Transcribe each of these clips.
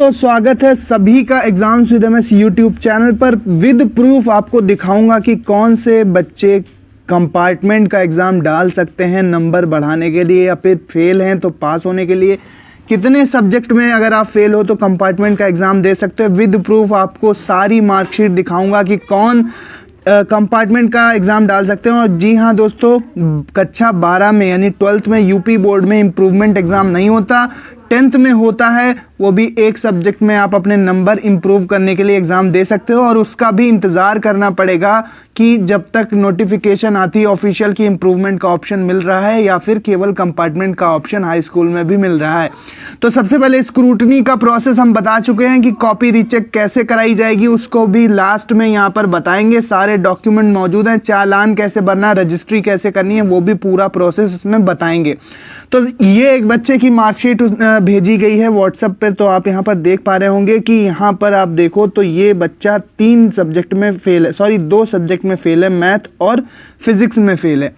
तो स्वागत है सभी का exams with MS YouTube channel पर। विद प्रूफ आपको दिखाऊंगा कि कौन से बच्चे कंपार्टमेंट का एग्ज़ाम डाल सकते हैं नंबर बढ़ाने के लिए, या फिर फेल हैं तो पास होने के लिए। कितने सब्जेक्ट में अगर आप फेल हो तो कंपार्टमेंट का एग्ज़ाम दे सकते हो। विद प्रूफ आपको सारी मार्कशीट दिखाऊंगा कि कौन कंपार्टमेंट का एग्ज़ाम डाल सकते हैं। और जी हाँ दोस्तों, कक्षा 12 में यानी 12th में यूपी बोर्ड में इम्प्रूवमेंट एग्ज़ाम नहीं होता, 10th में होता है। वो भी एक सब्जेक्ट में आप अपने नंबर इम्प्रूव करने के लिए एग्ज़ाम दे सकते हो, और उसका भी इंतज़ार करना पड़ेगा कि जब तक नोटिफिकेशन आती है ऑफिशियल की इम्प्रूवमेंट का ऑप्शन मिल रहा है या फिर केवल कंपार्टमेंट का ऑप्शन हाई स्कूल में भी मिल रहा है। तो सबसे पहले स्क्रूटनी का प्रोसेस हम बता चुके हैं कि कॉपी रीचेक कैसे कराई जाएगी, उसको भी लास्ट में यहाँ पर बताएंगे। सारे डॉक्यूमेंट मौजूद हैं, चालान कैसे भरना, रजिस्ट्री कैसे करनी है, वो भी पूरा प्रोसेस इसमें बताएंगे। तो ये एक बच्चे की मार्कशीट भेजी गई है व्हाट्सएप पर, तो आप यहाँ पर देख पा रहे होंगे कि यहाँ पर आप देखो तो ये बच्चा 3 सब्जेक्ट में फेल है, 2 सब्जेक्ट में फेल है, मैथ और फिजिक्स में फेल है।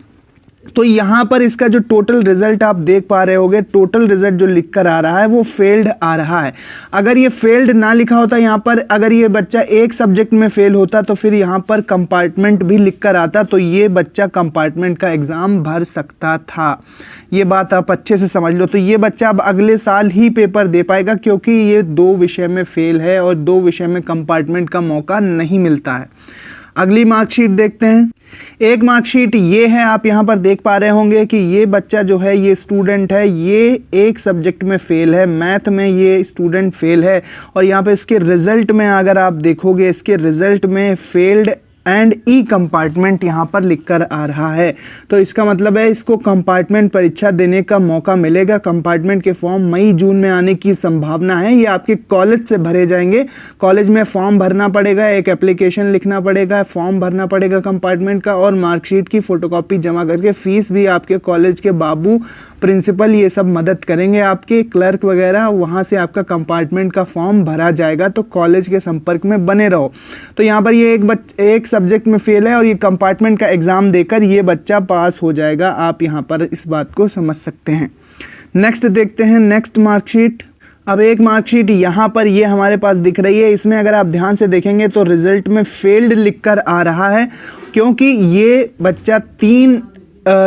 तो यहाँ पर इसका जो टोटल रिजल्ट आप देख पा रहे होंगे, टोटल रिजल्ट जो लिख कर आ रहा है वो फेल्ड आ रहा है। अगर ये फेल्ड ना लिखा होता यहाँ पर, अगर ये बच्चा एक सब्जेक्ट में फेल होता तो फिर यहाँ पर कंपार्टमेंट भी लिख कर आता, तो ये बच्चा कंपार्टमेंट का एग्ज़ाम भर सकता था। ये बात आप अच्छे से समझ लो। तो ये बच्चा अब अगले साल ही पेपर दे पाएगा, क्योंकि ये 2 विषय में फेल है और 2 विषय में कंपार्टमेंट का मौका नहीं मिलता है। अगली मार्कशीट देखते हैं। एक मार्कशीट ये है, आप यहाँ पर देख पा रहे होंगे कि ये बच्चा जो है, ये स्टूडेंट है, ये एक सब्जेक्ट में फेल है, मैथ में ये स्टूडेंट फेल है। और यहाँ पे इसके रिज़ल्ट में अगर आप देखोगे, इसके रिज़ल्ट में फेल्ड एंड ई कंपार्टमेंट यहाँ पर लिखकर आ रहा है। तो इसका मतलब है इसको कंपार्टमेंट परीक्षा देने का मौका मिलेगा। कंपार्टमेंट के फॉर्म मई जून में आने की संभावना है। ये आपके कॉलेज से भरे जाएंगे, कॉलेज में फॉर्म भरना पड़ेगा, एक एप्लीकेशन लिखना पड़ेगा, फॉर्म भरना पड़ेगा कंपार्टमेंट का, और मार्कशीट की फ़ोटोकॉपी जमा करके फीस भी आपके कॉलेज के बाबू प्रिंसिपल ये सब मदद करेंगे, आपके क्लर्क वगैरह, वहाँ से आपका कंपार्टमेंट का फॉर्म भरा जाएगा। तो कॉलेज के संपर्क में बने रहो। तो यहाँ पर ये एक सब्जेक्ट में फेल है और ये कंपार्टमेंट का एग्ज़ाम देकर ये बच्चा पास हो जाएगा। आप यहाँ पर इस बात को समझ सकते हैं। नेक्स्ट देखते हैं, नेक्स्ट मार्कशीट। अब एक मार्कशीट यहाँ पर ये हमारे पास दिख रही है। इसमें अगर आप ध्यान से देखेंगे तो रिज़ल्ट में फेल्ड लिखकर आ रहा है, क्योंकि ये बच्चा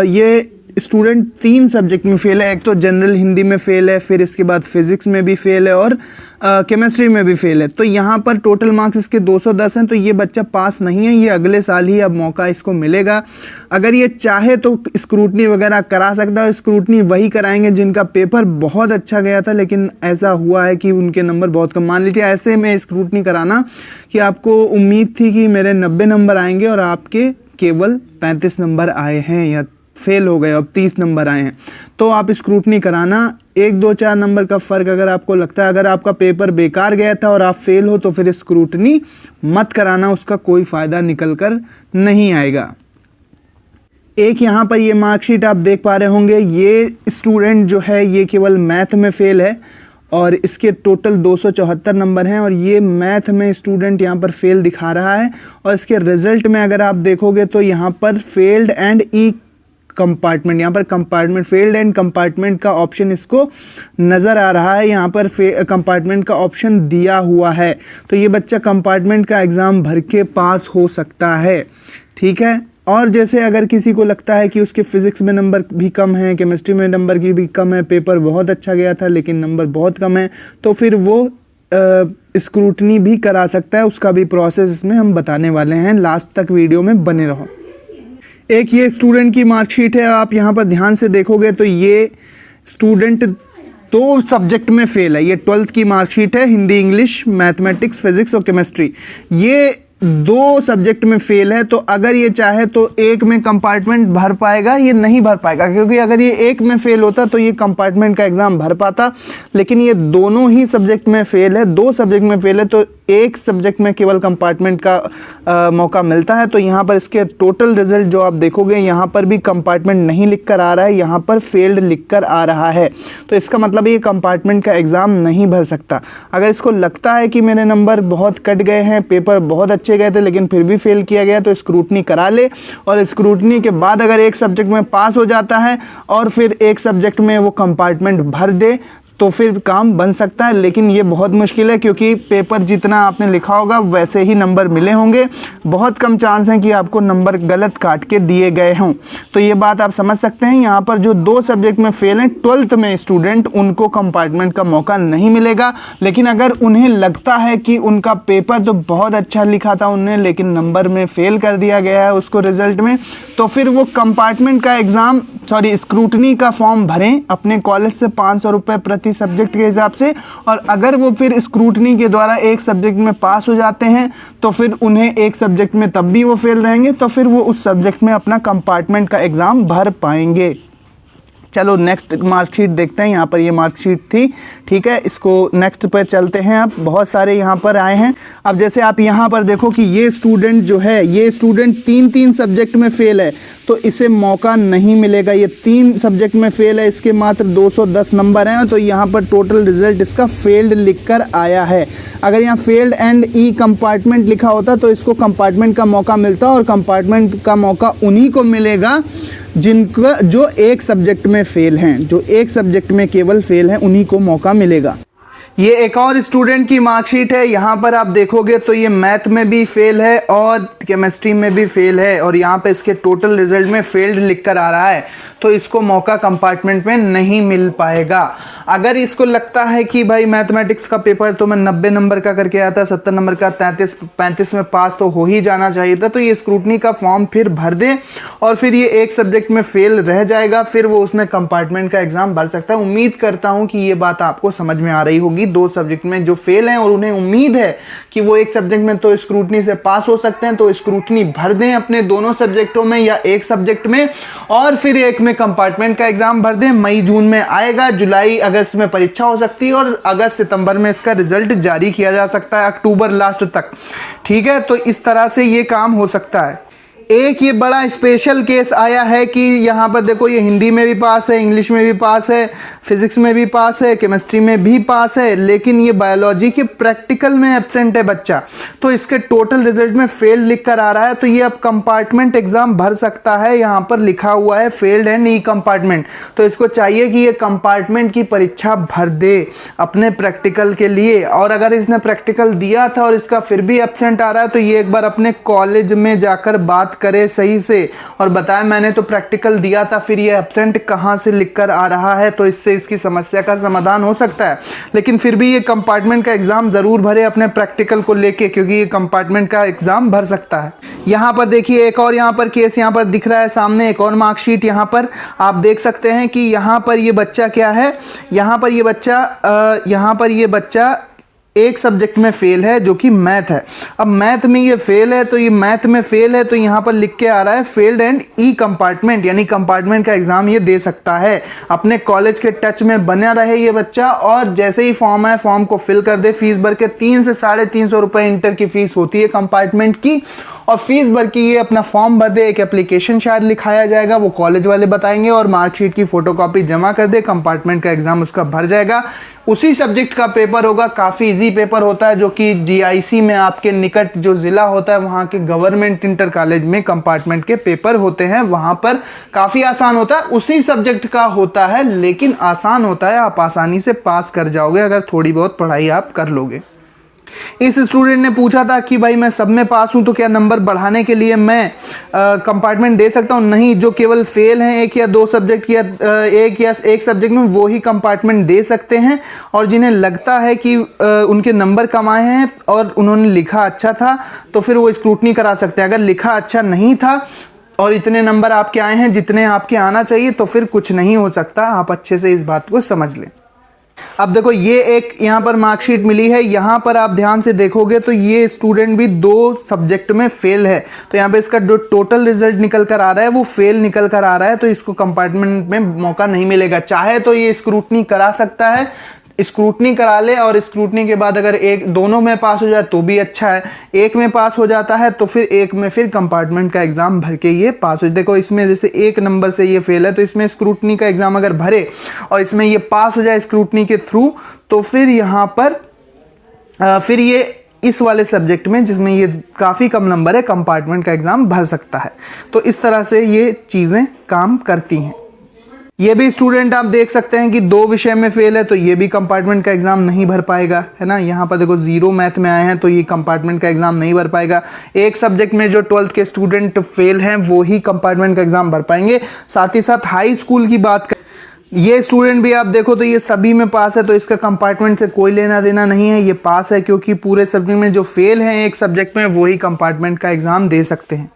ये स्टूडेंट 3 सब्जेक्ट में फेल है। एक तो जनरल हिंदी में फेल है, फिर इसके बाद फिजिक्स में भी फेल है, और केमिस्ट्री में भी फेल है। तो यहाँ पर टोटल मार्क्स इसके 210 हैं। तो ये बच्चा पास नहीं है, ये अगले साल ही अब मौका इसको मिलेगा। अगर ये चाहे तो स्क्रूटनी वगैरह करा सकता है। स्क्रूटनी वही कराएंगे जिनका पेपर बहुत अच्छा गया था, लेकिन ऐसा हुआ है कि उनके नंबर बहुत कम। मान लीजिए ऐसे में स्क्रूटनी कराना कि आपको उम्मीद थी कि मेरे 90 नंबर आएंगे और आपके केवल 35 नंबर आए हैं, या फेल हो गए, अब 30 नंबर आए हैं, तो आप स्क्रूटनी कराना। 1, 2, 4 नंबर का फ़र्क अगर आपको लगता है, अगर आपका पेपर बेकार गया था और आप फेल हो, तो फिर स्क्रूटनी मत कराना, उसका कोई फ़ायदा निकल कर नहीं आएगा। एक यहाँ पर ये मार्कशीट आप देख पा रहे होंगे, ये स्टूडेंट जो है ये केवल मैथ में फेल है और इसके टोटल 274 नंबर हैं, और ये मैथ में स्टूडेंट यहाँ पर फेल दिखा रहा है। और इसके रिज़ल्ट में अगर आप देखोगे तो यहाँ पर फेल्ड एंड ई कंपार्टमेंट, यहाँ पर कंपार्टमेंट फेल्ड एंड कंपार्टमेंट का ऑप्शन इसको नज़र आ रहा है। यहाँ पर कंपार्टमेंट का ऑप्शन दिया हुआ है। तो ये बच्चा कंपार्टमेंट का एग्ज़ाम भर के पास हो सकता है, ठीक है। और जैसे अगर किसी को लगता है कि उसके फिज़िक्स में नंबर भी कम है, केमिस्ट्री में नंबर की भी कम है, पेपर बहुत अच्छा गया था लेकिन नंबर बहुत कम है, तो फिर वो स्क्रूटनी भी करा सकता है। उसका भी प्रोसेस इसमें हम बताने वाले हैं, लास्ट तक वीडियो में बने रहो। एक ये स्टूडेंट की मार्कशीट है, आप यहाँ पर ध्यान से देखोगे तो ये स्टूडेंट 2 सब्जेक्ट में फेल है। ये 12th की मार्कशीट है, हिंदी, इंग्लिश, मैथमेटिक्स, फिजिक्स और केमिस्ट्री। ये 2 सब्जेक्ट में फेल है। तो अगर ये चाहे तो एक में कंपार्टमेंट भर पाएगा, ये नहीं भर पाएगा, क्योंकि अगर ये एक में फेल होता तो ये कंपार्टमेंट का एग्ज़ाम भर पाता। लेकिन ये दोनों ही सब्जेक्ट में फेल है, 2 सब्जेक्ट में फेल है, तो एक सब्जेक्ट में केवल कंपार्टमेंट का मौका मिलता है। तो यहाँ पर इसके टोटल रिजल्ट जो आप देखोगे, यहाँ पर भी कंपार्टमेंट नहीं लिख कर आ रहा है, यहाँ पर फेल्ड लिख कर आ रहा है। तो इसका मतलब ये कंपार्टमेंट का एग्ज़ाम नहीं भर सकता। अगर इसको लगता है कि मेरे नंबर बहुत कट गए हैं, पेपर बहुत अच्छे गए थे लेकिन फिर भी फेल किया गया, तो स्क्रूटनी करा ले, और स्क्रूटनी के बाद अगर एक सब्जेक्ट में पास हो जाता है और फिर एक सब्जेक्ट में वो कंपार्टमेंट भर दे, तो फिर काम बन सकता है, लेकिन ये बहुत मुश्किल है क्योंकि पेपर जितना आपने लिखा होगा वैसे ही नंबर मिले होंगे। बहुत कम चांस है कि आपको नंबर गलत काट के दिए गए हों। तो ये बात आप समझ सकते हैं। यहाँ पर जो 2 सब्जेक्ट में फेल हैं 12th में स्टूडेंट, उनको कंपार्टमेंट का मौका नहीं मिलेगा। लेकिन अगर उन्हें लगता है कि उनका पेपर तो बहुत अच्छा लिखा था उन्हें, लेकिन नंबर में फेल कर दिया गया है उसको रिजल्ट में, तो फिर वो कंपार्टमेंट का एग्ज़ाम स्क्रूटनी का फॉर्म भरें अपने कॉलेज से 500 रुपये प्रति सब्जेक्ट के हिसाब से। और अगर वो फिर स्क्रूटनी के द्वारा एक सब्जेक्ट में पास हो जाते हैं तो फिर उन्हें एक सब्जेक्ट में तब भी वो फेल रहेंगे, तो फिर वो उस सब्जेक्ट में अपना कंपार्टमेंट का एग्ज़ाम भर पाएंगे। चलो नेक्स्ट मार्कशीट देखते हैं। यहाँ पर ये मार्कशीट थी, ठीक है। इसको नेक्स्ट पर चलते हैं। अब बहुत सारे यहाँ पर आए हैं। अब जैसे आप यहाँ पर देखो कि ये स्टूडेंट जो है, ये स्टूडेंट 3 सब्जेक्ट में फेल है, तो इसे मौका नहीं मिलेगा। ये 3 सब्जेक्ट में फेल है, इसके मात्र 210 नंबर हैं, तो यहाँ पर टोटल रिजल्ट इसका फेल्ड लिख कर आया है। अगर यहाँ फेल्ड एंड ई कंपार्टमेंट लिखा होता तो इसको कंपार्टमेंट का मौका मिलता, और कंपार्टमेंट का मौका उन्हीं को मिलेगा जिनका जो एक सब्जेक्ट में फेल हैं, जो एक सब्जेक्ट में केवल फेल हैं, उन्हीं को मौका मिलेगा। ये एक और स्टूडेंट की मार्कशीट है। यहाँ पर आप देखोगे तो ये मैथ में भी फेल है और केमिस्ट्री में भी फेल है, और यहाँ पे इसके टोटल रिजल्ट में फेल्ड लिखकर आ रहा है, तो इसको मौका कंपार्टमेंट में नहीं मिल पाएगा। अगर इसको लगता है कि भाई मैथमेटिक्स का पेपर तो मैं 90 नंबर का करके आया था, 70 नंबर का, 33-35 में पास तो हो ही जाना चाहिए था, तो ये स्क्रूटनी का फॉर्म फिर भर दे और फिर ये एक सब्जेक्ट में फेल रह जाएगा, फिर वो उसमें कंपार्टमेंट का एग्जाम भर सकता है। उम्मीद करता हूँ कि ये बात आपको समझ में आ रही होगी। 2 सब्जेक्ट में जो फेल हैं और उन्हें उम्मीद है कि वो एक सब्जेक्ट में तो स्क्रूटनी से पास हो सकते हैं, तो स्क्रूटनी भर दें अपने दोनों सब्जेक्टों में या एक सब्जेक्ट में, और फिर एक में कंपार्टमेंट का एग्जाम भर दें। मई जून में आएगा, जुलाई अगस्त में परीक्षा हो सकती है, और अगस्त सितंबर में इसका रिजल्ट जारी किया जा सकता है, अक्टूबर लास्ट तक, ठीक है। तो इस तरह से ये काम हो सकता है। एक ये बड़ा स्पेशल केस आया है कि यहाँ पर देखो, ये हिंदी में भी पास है, इंग्लिश में भी पास है, फिजिक्स में भी पास है, केमिस्ट्री में भी पास है, लेकिन ये बायोलॉजी के प्रैक्टिकल में एब्सेंट है बच्चा, तो इसके टोटल रिजल्ट में फेल्ड लिख कर आ रहा है। तो ये अब कंपार्टमेंट एग्जाम भर सकता है। यहाँ पर लिखा हुआ है फेल्ड एंड ई कंपार्टमेंट, तो इसको चाहिए कि ये कंपार्टमेंट की परीक्षा भर दे अपने प्रैक्टिकल के लिए। और अगर इसने प्रैक्टिकल दिया था और इसका फिर भी एब्सेंट आ रहा है, तो ये एक बार अपने कॉलेज में जाकर बात करे सही से और बताए मैंने तो प्रैक्टिकल दिया था, फिर ये एब्सेंट कहाँ से लिखकर आ रहा है, तो इससे इसकी समस्या का समाधान हो सकता है। लेकिन फिर भी ये कंपार्टमेंट का एग्जाम जरूर भरे अपने प्रैक्टिकल को लेके, क्योंकि ये कंपार्टमेंट का एग्जाम भर सकता है। यहाँ पर देखिए एक और यहाँ पर केस यहाँ पर दिख रहा है सामने, एक और मार्कशीट यहाँ पर आप देख सकते हैं कि यहाँ पर ये बच्चा क्या है, यहाँ पर ये बच्चा एक सब्जेक्ट में फेल है जो कि मैथ है। अब मैथ में ये फेल है, तो ये मैथ में फेल है, तो यहाँ पर लिख के आ रहा है फेल्ड एंड ई कंपार्टमेंट, यानी कंपार्टमेंट का एग्जाम ये दे सकता है। अपने कॉलेज के टच में बना रहे ये बच्चा, और जैसे ही फॉर्म है फॉर्म को फिल कर दे, फीस भर के 300 से 350 रुपये इंटर की फीस होती है कंपार्टमेंट की, और फीस भर के ये अपना फॉर्म भर दे। एक एप्लीकेशन शायद लिखाया जाएगा, वो कॉलेज वाले बताएंगे, और मार्कशीट की फोटोकॉपी जमा कर दे, कंपार्टमेंट का एग्जाम उसका भर जाएगा। उसी सब्जेक्ट का पेपर होगा, काफ़ी इजी पेपर होता है, जो कि जीआईसी में आपके निकट जो ज़िला होता है वहाँ के गवर्नमेंट इंटर कॉलेज में कंपार्टमेंट के पेपर होते हैं, वहाँ पर काफ़ी आसान होता है। उसी सब्जेक्ट का होता है, लेकिन आसान होता है, आप आसानी से पास कर जाओगे अगर थोड़ी बहुत पढ़ाई आप कर लोगे। इस स्टूडेंट ने पूछा था कि भाई मैं सब में पास हूं, तो क्या नंबर बढ़ाने के लिए मैं कंपार्टमेंट दे सकता हूं? नहीं, जो केवल फेल हैं 1 या 2 सब्जेक्ट या एक सब्जेक्ट में, वो ही कंपार्टमेंट दे सकते हैं। और जिन्हें लगता है कि उनके नंबर कम आए हैं और उन्होंने लिखा अच्छा था, तो फिर वो स्क्रूटनी करा सकते हैं। अगर लिखा अच्छा नहीं था और इतने नंबर आपके आए हैं जितने आपके आना चाहिए, तो फिर कुछ नहीं हो सकता। आप अच्छे से इस बात को समझ लें। अब देखो ये एक यहाँ पर मार्कशीट मिली है, यहाँ पर आप ध्यान से देखोगे तो ये स्टूडेंट भी 2 सब्जेक्ट में फेल है, तो यहाँ पे इसका जो टोटल रिजल्ट निकल कर आ रहा है वो फेल निकल कर आ रहा है, तो इसको कंपार्टमेंट में मौका नहीं मिलेगा। चाहे तो ये स्क्रूटनी करा सकता है, स्क्रूटनी करा ले, और स्क्रूटनी के बाद अगर दोनों में पास हो जाए तो भी अच्छा है। एक में पास हो जाता है तो फिर एक में फिर कंपार्टमेंट का एग्जाम भर के ये पास हो। देखो इसमें जैसे 1 नंबर से ये फेल है, तो इसमें स्क्रूटनी का एग्जाम अगर भरे और इसमें ये पास हो जाए स्क्रूटनी के थ्रू, तो फिर यहाँ पर फिर ये इस वाले सब्जेक्ट में जिसमें ये काफ़ी कम नंबर है, कंपार्टमेंट का एग्जाम भर सकता है। तो इस तरह से ये चीज़ें काम करती हैं। ये भी स्टूडेंट आप देख सकते हैं कि 2 विषय में फेल है, तो ये भी कंपार्टमेंट का एग्जाम नहीं भर पाएगा, है ना। यहाँ पर देखो 0 मैथ में आए हैं, तो ये कंपार्टमेंट का एग्जाम नहीं भर पाएगा। एक सब्जेक्ट में जो 12th के स्टूडेंट फेल हैं वो ही कंपार्टमेंट का एग्जाम भर पाएंगे। साथ ही साथ हाई स्कूल की बात कर, ये स्टूडेंट भी आप देखो तो ये सभी में पास है, तो इसका कंपार्टमेंट से कोई लेना देना नहीं है, ये पास है, क्योंकि पूरे सब्जेक्ट में जो फेल हैं एक सब्जेक्ट में वो ही कंपार्टमेंट का एग्जाम दे सकते हैं।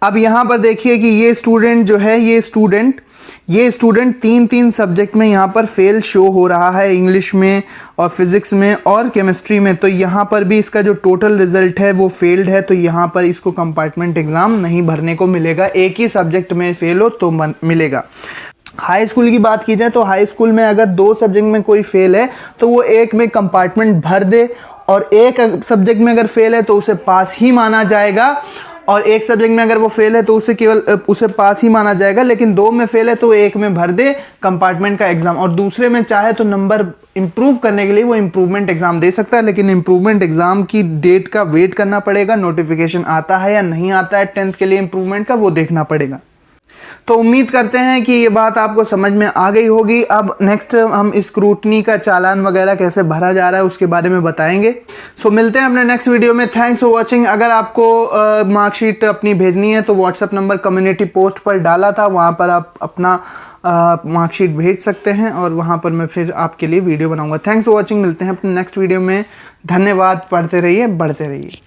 अब यहाँ पर देखिए कि ये स्टूडेंट जो है, ये स्टूडेंट 3 सब्जेक्ट में यहाँ पर फेल शो हो रहा है, इंग्लिश में और फिजिक्स में और केमिस्ट्री में। तो यहाँ पर भी इसका जो टोटल रिजल्ट है वो फेल्ड है, तो यहाँ पर इसको कंपार्टमेंट एग्जाम नहीं भरने को मिलेगा। एक ही सब्जेक्ट में फेल हो तो मिलेगा। हाई स्कूल की बात की जाए तो हाई स्कूल में अगर 2 सब्जेक्ट में कोई फेल है तो वो एक में कंपार्टमेंट भर दे, और एक सब्जेक्ट में अगर फेल है तो उसे पास ही माना जाएगा, और एक सब्जेक्ट में अगर वो फेल है तो उसे पास ही माना जाएगा। लेकिन 2 में फेल है तो एक में भर दे कंपार्टमेंट का एग्जाम, और दूसरे में चाहे तो नंबर इंप्रूव करने के लिए वो इंप्रूवमेंट एग्जाम दे सकता है। लेकिन इंप्रूवमेंट एग्जाम की डेट का वेट करना पड़ेगा, नोटिफिकेशन आता है या नहीं आता है 10th के लिए इंप्रूवमेंट का, वो देखना पड़ेगा। तो उम्मीद करते हैं कि ये बात आपको समझ में आ गई होगी। अब नेक्स्ट हम स्क्रूटनी का चालान वगैरह कैसे भरा जा रहा है उसके बारे में बताएंगे। सो मिलते हैं अपने नेक्स्ट वीडियो में। Thanks for watching. अगर आपको मार्कशीट अपनी भेजनी है तो व्हाट्सएप नंबर कम्युनिटी पोस्ट पर डाला था, वहाँ पर आप अपना मार्कशीट भेज सकते हैं, और वहाँ पर मैं फिर आपके लिए वीडियो बनाऊंगा। Thanks for watching. मिलते हैं अपने नेक्स्ट वीडियो में। धन्यवाद। पढ़ते रहिए, बढ़ते रहिए।